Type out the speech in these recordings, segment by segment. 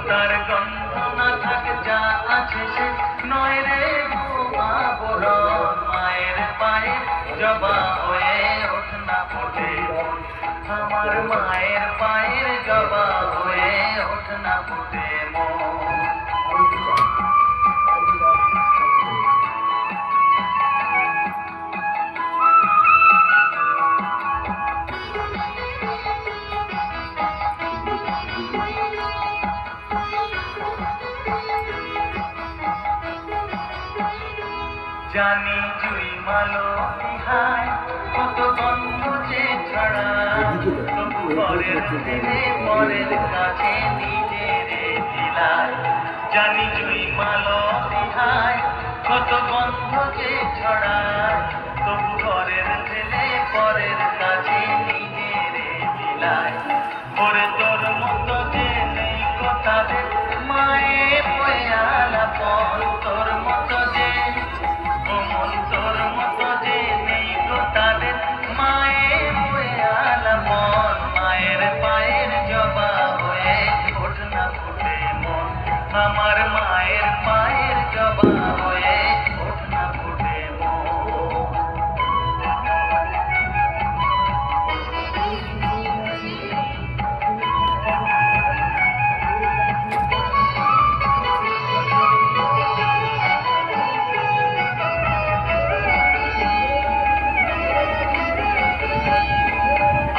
তার গন্ধ না থাকে যা আছে সে নয় রে আবরণ। মায়ের পায়ে জবা হয়ে ওঠ না ফোটে মন, আমার মায়ের পায়ের জবা হয়ে ওঠ না ফোটে মন। জানি জুই মালো বিহায় কত গন্ধ যে ছড়ায়, তবু পরের দিনে পরের কাছে নিজের দিলায়। জানি জুই মালো বিহায় কত গন্ধ যে ছড়ায়, তবু পরের দিনে পরের কাছে নিজের দিলায়। ওরে তোর মতো যে নেই কথা রে মায়ের আলাপন, তোর মতো যে তোর মতো যে নেই গো তাদের মায়ের আলাপন। মায়ের পায়ের জবা হয়ে ওঠ না ফোটে মন, আমার মায়ের পায়ের জবা হয়ে ওঠ না ফোটে মন।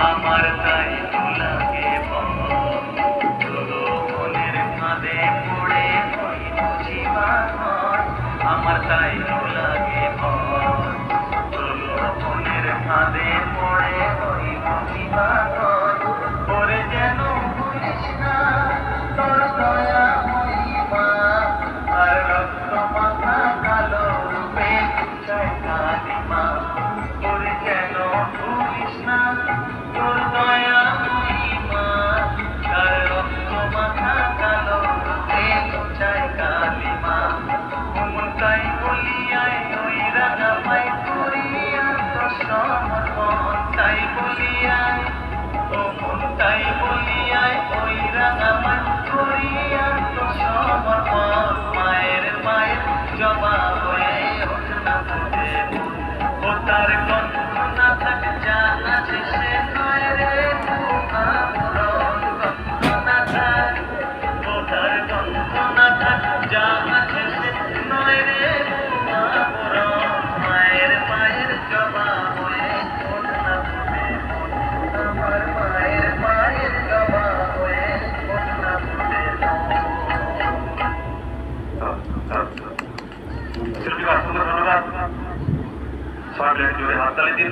আমার তাই লাগে মনের ফাঁদে পড়ে ওই বুঝিবা ঘর, আমার তাই লাগে মনের ফাঁদে পড়ে ওই বুঝিবা ঘর। ওরে যেন ভুলিস না তোর দয়া মহিমা, আর রক্ত মাথা কালো রূপে চাই কালিমা। ওরে যেন ভুলিস না তোর দয়া মহিমা, আর রক্ত মাথা কালো রূপে চাই কালিমা। মন তাই বলিয়ায় ওই রাজা পাই করিয়া তো সমর্পণ, তাই বলিয়ায় ও মন তাই বলিয়ায় ওই রাজা পাই করিয়া তো সমর্পণ। মায়ের পায়ের জবা হয়ে ওঠ না ফোটে মন, ও তার গন্ধ না থাকে যা আছে সে নয় রে আবরণ। গন্ধ না থাকে ও তার গন্ধ না থাকে যা আছে সে নয় রে আবরণ। মায়ের পায়ের জবা হয়ে ওঠ না ফোটে মন, আমার মায়ের পায়ের জবা হয়ে ওঠ না ফোটে মন। ধন্যবাদ। সবাই জোরে হাততালি দিন।